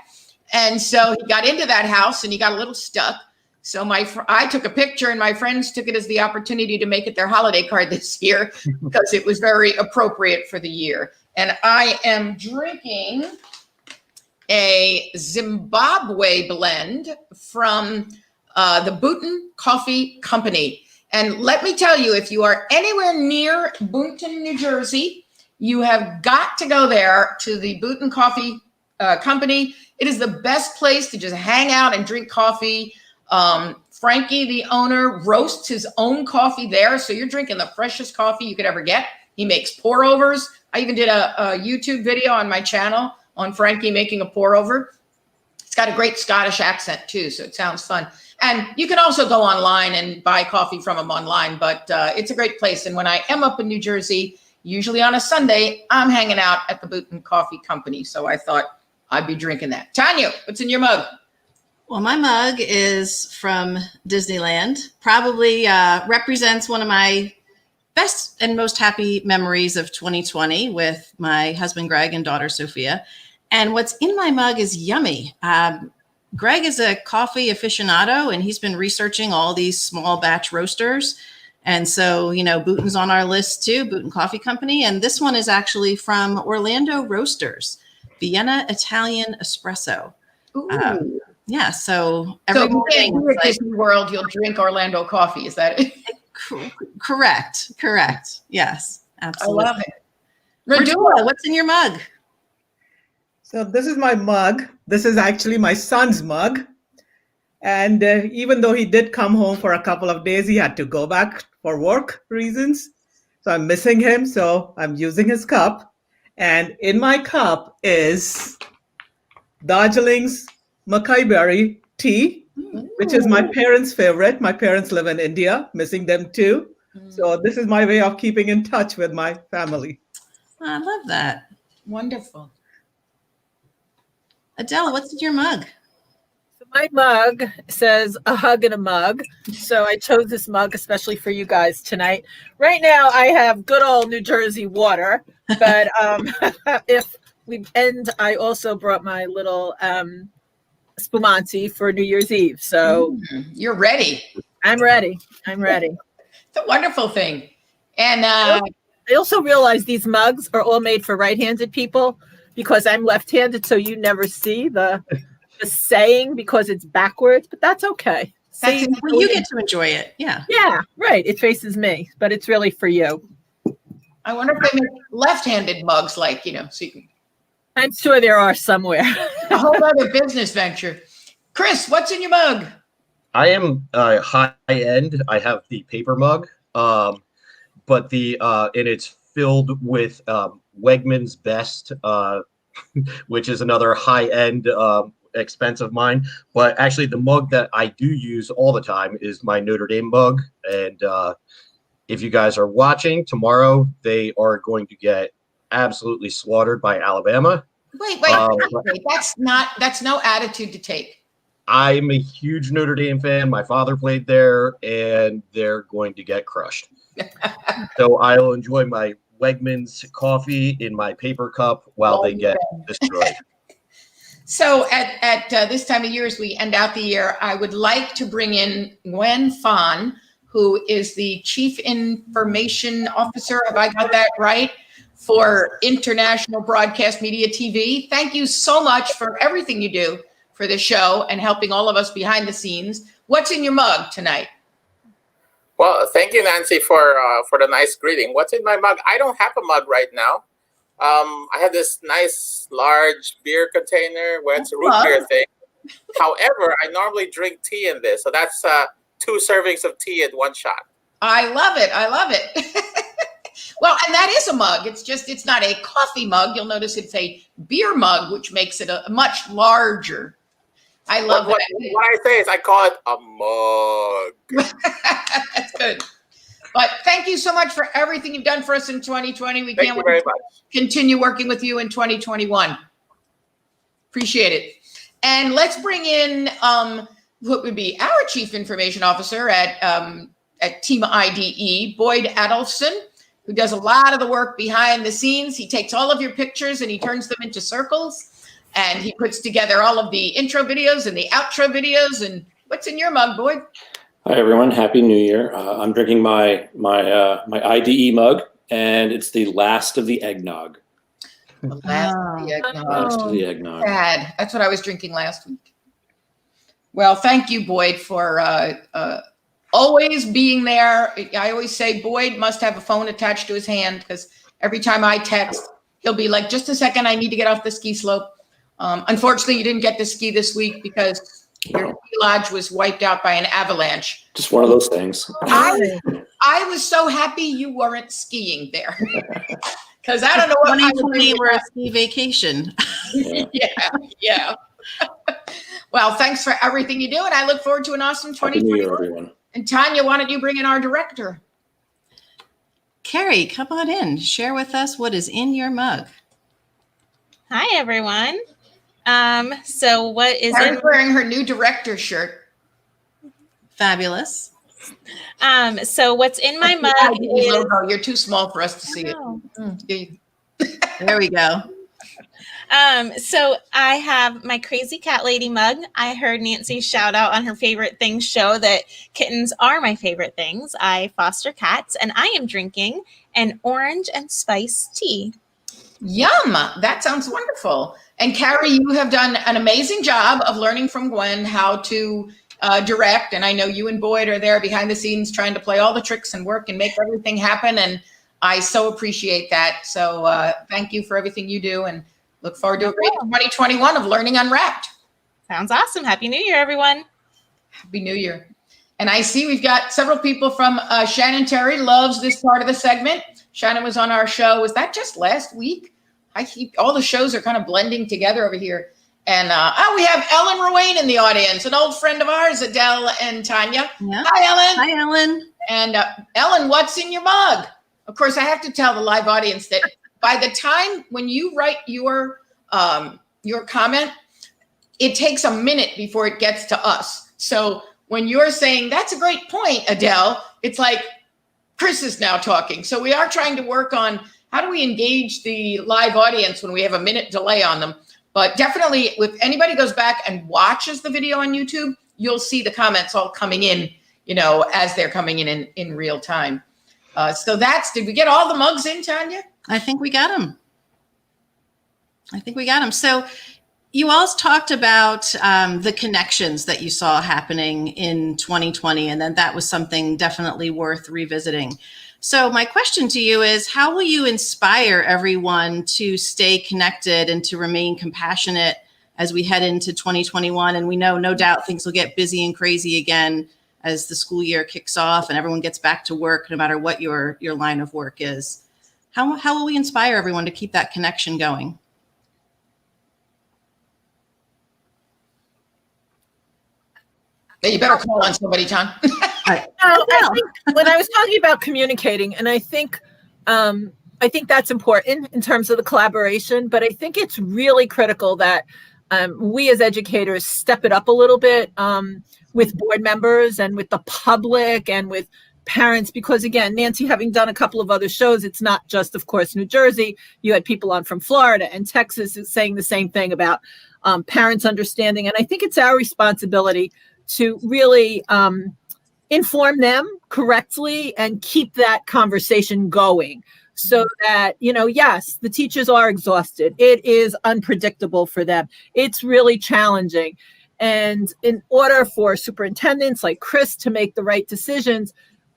and so he got into that house, and he got a little stuck. So I took a picture, and my friends took it as the opportunity to make it their holiday card this year because it was very appropriate for the year. And I am drinking a Zimbabwe blend from the Boonton Coffee Company. And let me tell you, if you are anywhere near Boonton, New Jersey, you have got to go there to the Boonton Coffee Company. It is the best place to just hang out and drink coffee. Frankie, the owner, roasts his own coffee there. So you're drinking the freshest coffee you could ever get. He makes pour overs. I even did a YouTube video on my channel on Frankie making a pour over. It's got a great Scottish accent too, so it sounds fun. And you can also go online and buy coffee from him online, but it's a great place. And when I am up in New Jersey, usually on a Sunday, I'm hanging out at the Boot and Coffee Company. So I thought I'd be drinking that. Tanya, what's in your mug? Well, my mug is from Disneyland. Probably represents one of my best and most happy memories of 2020 with my husband, Greg, and daughter, Sophia. And what's in my mug is yummy. Greg is a coffee aficionado, and he's been researching all these small batch roasters. And so, Booten's on our list too, Boot and Coffee Company. And this one is actually from Orlando Roasters, Vienna Italian Espresso. Yeah, so every morning at Disney World, you'll drink Orlando coffee. Is that it? Correct. Yes, absolutely. I love it. Radula, what's in your mug? So this is my mug. This is actually my son's mug. And even though he did come home for a couple of days, he had to go back for work reasons. So I'm missing him. So I'm using his cup. And in my cup is Darjeeling's Makai berry tea, which is my parents' favorite. My parents live in India, missing them too. So this is my way of keeping in touch with my family. I love that. Wonderful. Adele, what's in your mug? So my mug says a hug in a mug. So I chose this mug especially for you guys tonight. Right now I have good old New Jersey water, but if we end, I also brought my little spumante for New Year's Eve. So you're ready. I'm ready. It's a wonderful thing. And I also realize these mugs are all made for right-handed people because I'm left-handed, so you never see the saying because it's backwards, but that's okay. Well, you get to enjoy it. Yeah. Yeah, right. It faces me, but it's really for you. I wonder if they make left-handed mugs so you can. I'm sure there are somewhere. A whole other business venture. Chris, what's in your mug? I am high end. I have the paper mug, but and it's filled with Wegmans Best, which is another high end expense of mine. But actually, the mug that I do use all the time is my Notre Dame mug. And if you guys are watching tomorrow, they are going to get absolutely slaughtered by Alabama. Wait. That's no attitude to take. I'm a huge Notre Dame fan. My father played there, and they're going to get crushed. So I'll enjoy my Wegmans coffee in my paper cup while they get destroyed. So at this time of year, as we end out the year, I would like to bring in Gwen Fan, who is the Chief Information Officer. Have I got that right? For International Broadcast Media TV. Thank you so much for everything you do for the show and helping all of us behind the scenes. What's in your mug tonight? Well, thank you, Nancy, for the nice greeting. What's in my mug? I don't have a mug right now. I have this nice large beer container where it's a root beer thing. However, I normally drink tea in this, so that's 2 servings of tea in one shot. I love it. Well, and that is a mug. It's not a coffee mug. You'll notice it's a beer mug, which makes it a much larger. I love what I say is I call it a mug. That's good. But thank you so much for everything you've done for us in 2020. We can't wait to continue working with you in 2021. Appreciate it. And let's bring in what would be our Chief Information Officer at Team IDE, Boyd Adelson, who does a lot of the work behind the scenes. He takes all of your pictures and he turns them into circles. And he puts together all of the intro videos and the outro videos. And what's in your mug, Boyd? Hi, everyone. Happy New Year. I'm drinking my IDE mug, and it's the last of the eggnog. The last of the eggnog. Last of the eggnog. Sad. That's what I was drinking last week. Well, thank you, Boyd, for always being there. I always say Boyd must have a phone attached to his hand because every time I text, he'll be like, just a second, I need to get off the ski slope. Unfortunately, you didn't get to ski this week because your ski lodge was wiped out by an avalanche. Just one of those things. I was so happy you weren't skiing there because I don't know what 2020 were a ski vacation. Yeah. Well, thanks for everything you do, and I look forward to an awesome 2021. Happy New Year, everyone. And Tanya, why don't you bring in our director? Carrie, come on in. Share with us what is in your mug. Hi, everyone. So what is Carrie's wearing her new director shirt. Fabulous. So what's in my mug is... Logo. You're too small for us to see it. There we go. So I have my Crazy Cat Lady mug. I heard Nancy shout out on her favorite things show that kittens are my favorite things. I foster cats, and I am drinking an orange and spice tea. Yum. That sounds wonderful. And Carrie, you have done an amazing job of learning from Gwen how to direct. And I know you and Boyd are there behind the scenes trying to play all the tricks and work and make everything happen. And I so appreciate that. So thank you for everything you do, and look forward to a great 2021 of Learning Unwrapped. Sounds awesome. Happy New Year, everyone. Happy New Year. And I see we've got several people from Shannon Terry loves this part of the segment. Shannon was on our show. Was that just last week? All the shows are kind of blending together over here. And we have Ellen Ruane in the audience, an old friend of ours, Adele and Tanya. Yeah. Hi, Ellen. Hi, Ellen. And Ellen, what's in your mug? Of course, I have to tell the live audience that by the time when you write your comment, it takes a minute before it gets to us. So when you're saying, that's a great point, Adele, it's like Chris is now talking. So we are trying to work on how do we engage the live audience when we have a minute delay on them. But definitely, if anybody goes back and watches the video on YouTube, you'll see the comments all coming in, as they're coming in real time. So did we get all the mugs in, Tanya? I think we got them. So you all talked about the connections that you saw happening in 2020, and then that was something definitely worth revisiting. So my question to you is, how will you inspire everyone to stay connected and to remain compassionate as we head into 2021? And we know, no doubt, things will get busy and crazy again as the school year kicks off and everyone gets back to work, no matter what your line of work is. How will we inspire everyone to keep that connection going? You better call on somebody, John. I think when I was talking about communicating, and I think that's important in terms of the collaboration, but I think it's really critical that we as educators step it up a little bit with board members and with the public and with parents, because again, Nancy, having done a couple of other shows, it's not just, of course, New Jersey. You had people on from Florida and Texas saying the same thing about parents understanding. And I think it's our responsibility to really inform them correctly and keep that conversation going so that, yes, the teachers are exhausted. It is unpredictable for them. It's really challenging. And in order for superintendents like Chris to make the right decisions,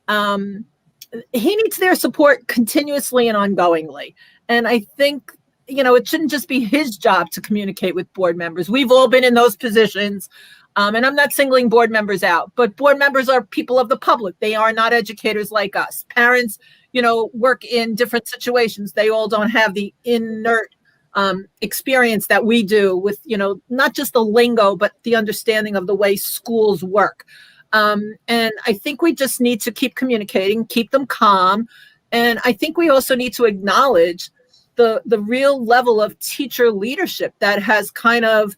he needs their support continuously and ongoingly. And I think, it shouldn't just be his job to communicate with board members. We've all been in those positions. And I'm not singling board members out, but board members are people of the public. They are not educators like us. Parents, work in different situations. They all don't have the inert experience that we do with, not just the lingo, but the understanding of the way schools work. And I think we just need to keep communicating, keep them calm. And I think we also need to acknowledge the real level of teacher leadership that has kind of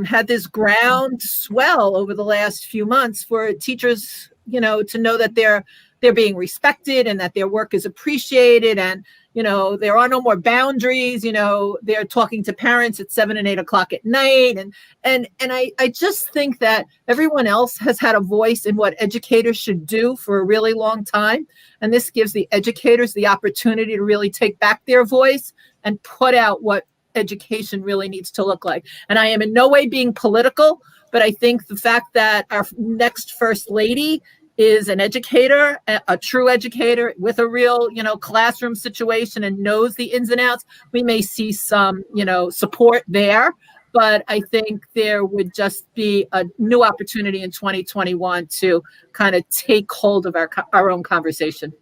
had this ground swell over the last few months for teachers, to know that they're being respected and that their work is appreciated. And, there are no more boundaries. They're talking to parents at 7 and 8 o'clock at night. And I just think that everyone else has had a voice in what educators should do for a really long time. And this gives the educators the opportunity to really take back their voice and put out what education really needs to look like. And I am in no way being political, but I think the fact that our next First Lady is an educator, a true educator with a real, classroom situation and knows the ins and outs, we may see some, support there. but I think there would just be a new opportunity in 2021 to kind of take hold of our own conversation.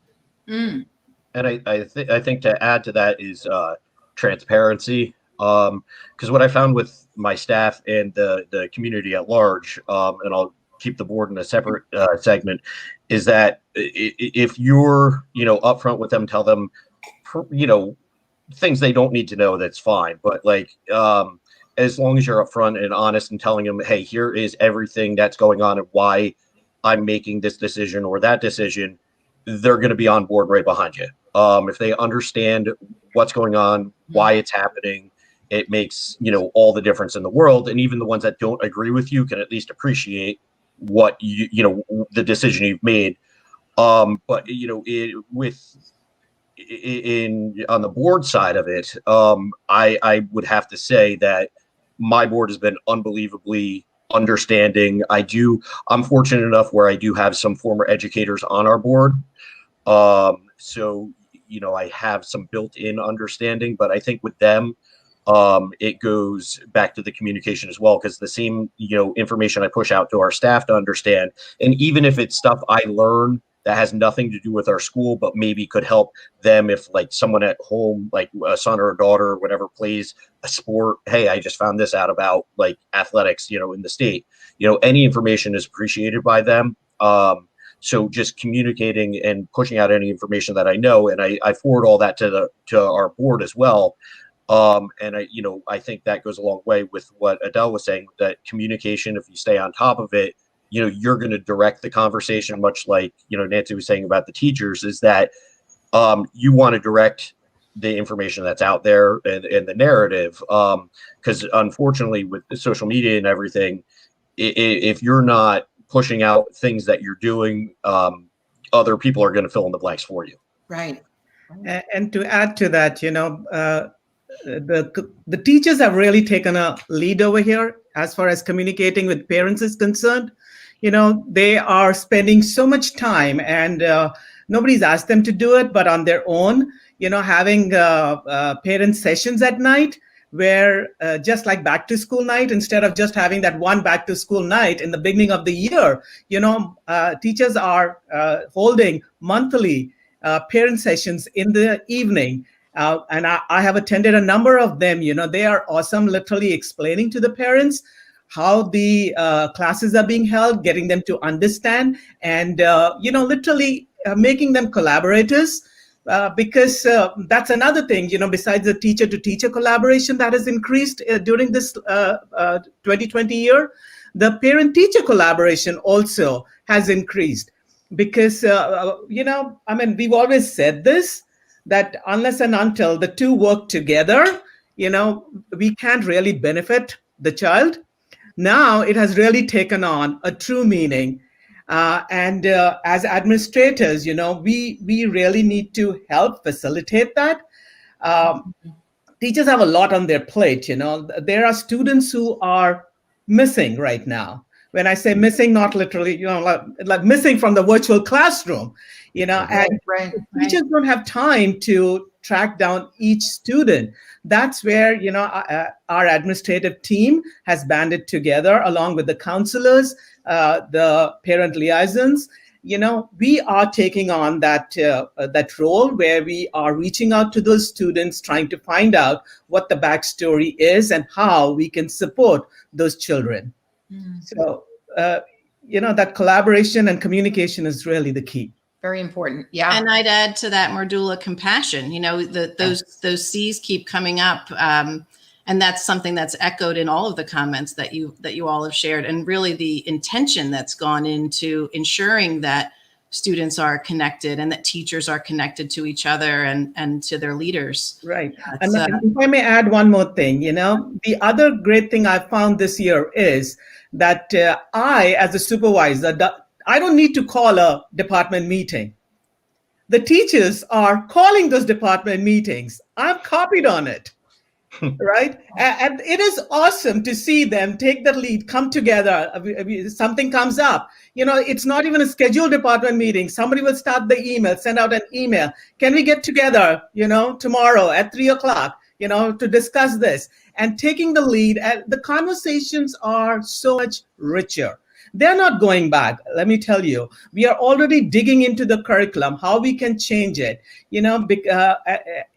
Mm. And I think to add to that is transparency. Because what I found with my staff and the community at large, and I'll keep the board in a separate segment, is that if you're upfront with them, tell them things they don't need to know, that's fine. But like as long as you're upfront and honest and telling them, hey, here is everything that's going on and why I'm making this decision or that decision, they're going to be on board right behind you. If they understand what's going on, why it's happening, it makes all the difference in the world. And even the ones that don't agree with you can at least appreciate what the decision you've made. But on the board side of it, I would have to say that my board has been unbelievably understanding. I'm fortunate enough where I do have some former educators on our board. So, I have some built-in understanding, but I think with them, it goes back to the communication as well, because the same, information I push out to our staff to understand, and even if it's stuff I learn that has nothing to do with our school, but maybe could help them if like someone at home, like a son or a daughter or whatever plays a sport. Hey, I just found this out about like athletics, in the state, any information is appreciated by them. So just communicating and pushing out any information that I know, and I forward all that to our board as well. And I think that goes a long way with what Adele was saying, that communication, if you stay on top of it, you're going to direct the conversation, much like, Nancy was saying about the teachers, is that you want to direct the information that's out there and the narrative. Because unfortunately with the social media and everything, if you're not pushing out things that you're doing, other people are going to fill in the blanks for you. Right. And to add to that, the teachers have really taken a lead over here as far as communicating with parents is concerned. They are spending so much time, and nobody's asked them to do it, but on their own, having parent sessions at night, where just like back to school night, instead of just having that one back to school night in the beginning of the year, teachers are holding monthly parent sessions in the evening. And I have attended a number of them. They are awesome, literally explaining to the parents how the classes are being held, getting them to understand, and literally making them collaborators. Because that's another thing, besides the teacher-to-teacher collaboration that has increased during this 2020 year, the parent-teacher collaboration also has increased. Because, we've always said this, that unless and until the two work together, we can't really benefit the child. Now it has really taken on a true meaning. And as administrators, we really need to help facilitate that. Teachers have a lot on their plate. There are students who are missing right now. When I say missing, not literally, like missing from the virtual classroom, and teachers don't have time to track down each student. That's where, our administrative team has banded together along with the counselors, the parent liaisons. We are taking on that role where we are reaching out to those students, trying to find out what the backstory is and how we can support those children. So, that collaboration and communication is really the key. Very important. Yeah. And I'd add to that, Mardula, compassion. Those C's keep coming up. And that's something that's echoed in all of the comments that you all have shared, and really the intention that's gone into ensuring that students are connected and that teachers are connected to each other and to their leaders. Right. And if I may add one more thing, the other great thing I found this year is that I, as a supervisor, I don't need to call a department meeting. The teachers are calling those department meetings. I'm copied on it. Right. And it is awesome to see them take the lead, come together. Something comes up, it's not even a scheduled department meeting. Somebody will start the email, send out an email. Can we get together, tomorrow at 3:00? to discuss this and taking the lead. And the conversations are so much richer. They're not going back. Let me tell you, we are already digging into the curriculum, how we can change it.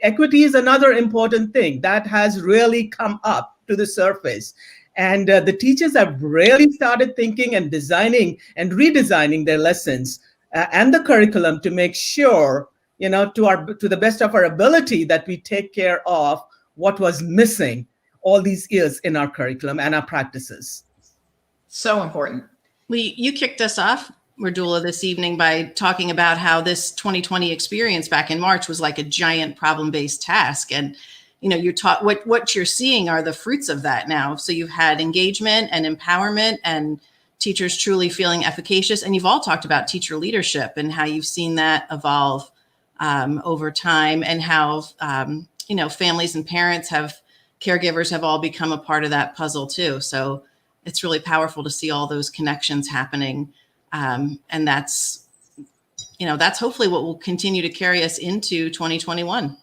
Equity is another important thing that has really come up to the surface. And the teachers have really started thinking and designing and redesigning their lessons and the curriculum to make sure, to the best of our ability, that we take care of what was missing all these years in our curriculum and our practices. So important. You kicked us off, Mridula, this evening by talking about how this 2020 experience back in March was like a giant problem-based task. And, you're taught what you're seeing are the fruits of that now. So you've had engagement and empowerment and teachers truly feeling efficacious. And you've all talked about teacher leadership and how you've seen that evolve over time, and how, families and parents caregivers have all become a part of that puzzle too. So it's really powerful to see all those connections happening. And that's hopefully what will continue to carry us into 2021.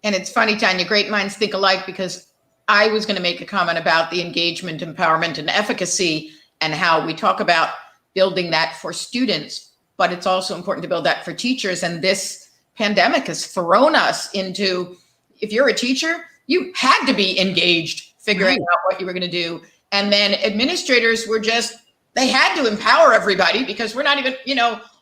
And it's funny, Tanya, great minds think alike, because I was going to make a comment about the engagement, empowerment, and efficacy, and how we talk about building that for students, but it's also important to build that for teachers. And this pandemic has thrown us into, if you're a teacher, you had to be engaged, figuring out what you were going to do. And then administrators they had to empower everybody, because we're not even,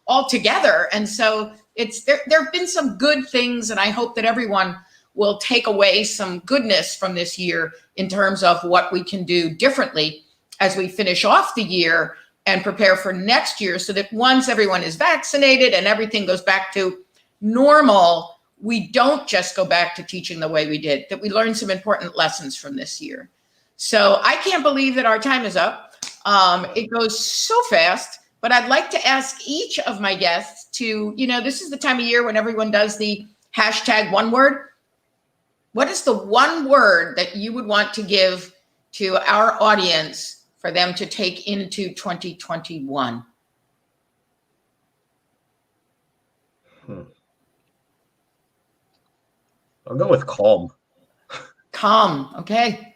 all together. And so there have been some good things, and I hope that everyone will take away some goodness from this year in terms of what we can do differently as we finish off the year and prepare for next year, so that once everyone is vaccinated and everything goes back to normal, we don't just go back to teaching the way we did, that we learn some important lessons from this year. So I can't believe that our time is up. It goes so fast, but I'd like to ask each of my guests to, this is the time of year when everyone does the hashtag one word. What is the one word that you would want to give to our audience for them to take into 2021? I'll go with calm. Calm. Okay.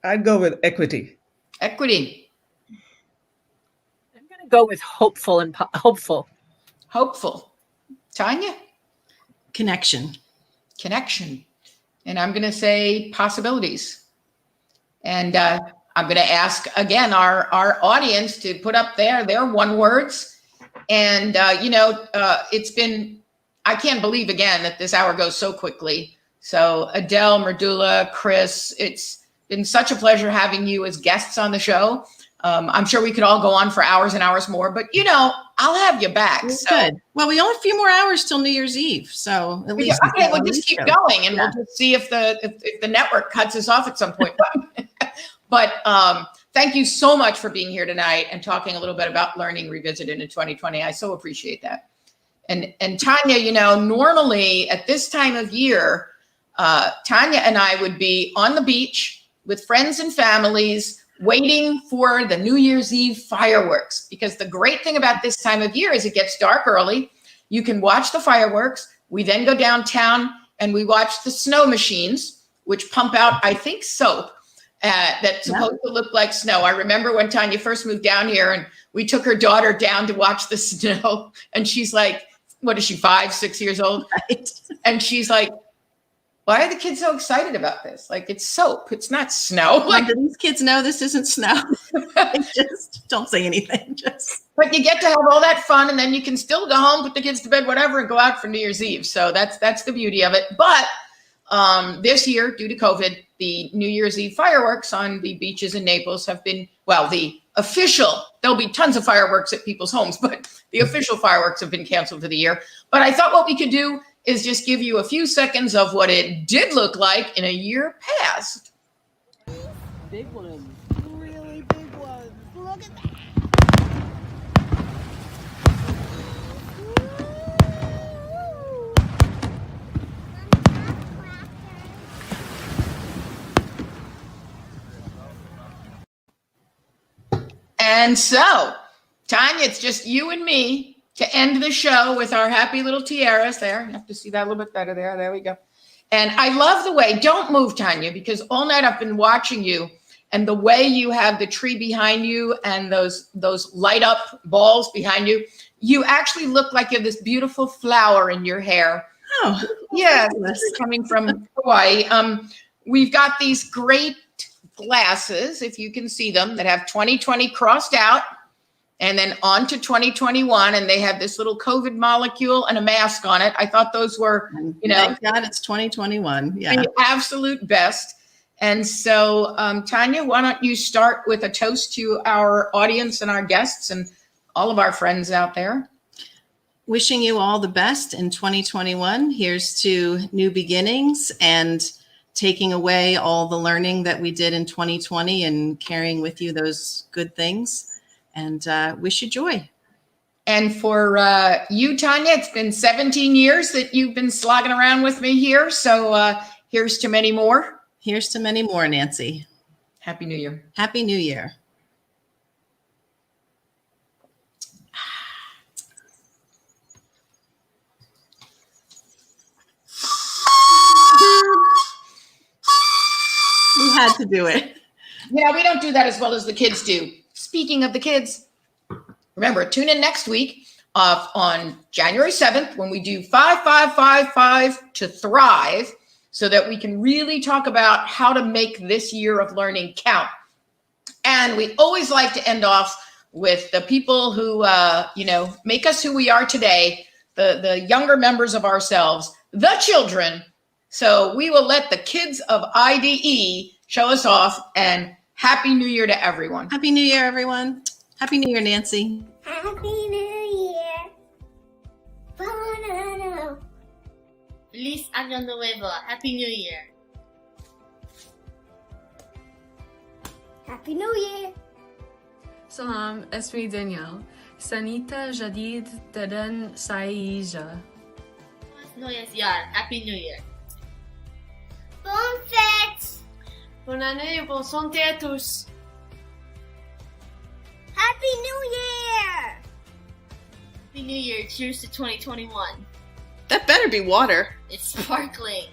I'd go with equity. Equity. I'm going to go with hopeful and hopeful. Hopeful. Tanya? Connection. Connection. And I'm going to say possibilities. And I'm going to ask again our audience to put up their one words. And it's been, I can't believe again that this hour goes so quickly. So Adele, Mridula, Chris, it's been such a pleasure having you as guests on the show. I'm sure we could all go on for hours and hours more, but I'll have you back. So. Good. Well, we only have a few more hours till New Year's Eve, so at least we'll just keep going, and we'll just see if the network cuts us off at some point. But thank you so much for being here tonight and talking a little bit about Learning Revisited in 2020. I so appreciate that. And Tanya, normally at this time of year, Tanya and I would be on the beach with friends and families, waiting for the New Year's Eve fireworks, because the great thing about this time of year is it gets dark early. You can watch the fireworks. We then go downtown and we watch the snow machines, which pump out, I think, soap that's supposed to look like snow. I remember when Tanya first moved down here and we took her daughter down to watch the snow, and she's like, what is she, 5, 6 years old? Right. And she's like, why are the kids so excited about this? Like, it's soap. It's not snow. Like, do these kids know this isn't snow? Just don't say anything. But you get to have all that fun, and then you can still go home, put the kids to bed, whatever, and go out for New Year's Eve. So that's the beauty of it. But this year, due to COVID, the New Year's Eve fireworks on the beaches in Naples have been, there'll be tons of fireworks at people's homes, but the official fireworks have been canceled for the year. But I thought what we could do is just give you a few seconds of what it did look like in a year past. Big ones. Really big ones. Look at that. And so, Tanya, it's just you and me to end the show with our happy little tiaras there. You have to see that a little bit better there. There we go. And I love the way, don't move, Tanya, because all night I've been watching you, and the way you have the tree behind you and those light up balls behind you, you actually look like you have this beautiful flower in your hair. Oh, yeah, this is coming from Hawaii. We've got these great glasses, if you can see them, that have 2020 crossed out and then on to 2021, and they have this little COVID molecule and a mask on it. I thought those were, thank God it's 2021. Yeah, the absolute best. And so, Tanya, why don't you start with a toast to our audience and our guests and all of our friends out there? Wishing you all the best in 2021. Here's to new beginnings and taking away all the learning that we did in 2020 and carrying with you those good things, and wish you joy. And for you, Tanya, it's been 17 years that you've been slogging around with me here. So here's to many more. Here's to many more, Nancy. Happy New Year. Happy New Year. We had to do it. Yeah, we don't do that as well as the kids do. Speaking of the kids, remember, tune in next week on January 7th when we do 5555 to Thrive, so that we can really talk about how to make this year of learning count. And we always like to end off with the people who, make us who we are today, the younger members of ourselves, the children. So we will let the kids of IDE show us off, and Happy New Year to everyone. Happy New Year, everyone. Happy New Year, Nancy. Happy New Year. Banana. Feliz Año Nuevo. Happy New Year. Happy New Year. سلام اسمي دانيال سنة جديد تدن سعيدة. Noyes Yar. Happy New Year. Bonne fête. Bonne année et bonne santé à tous. Happy New Year. Happy New Year. Cheers to 2021. That better be water. It's sparkling.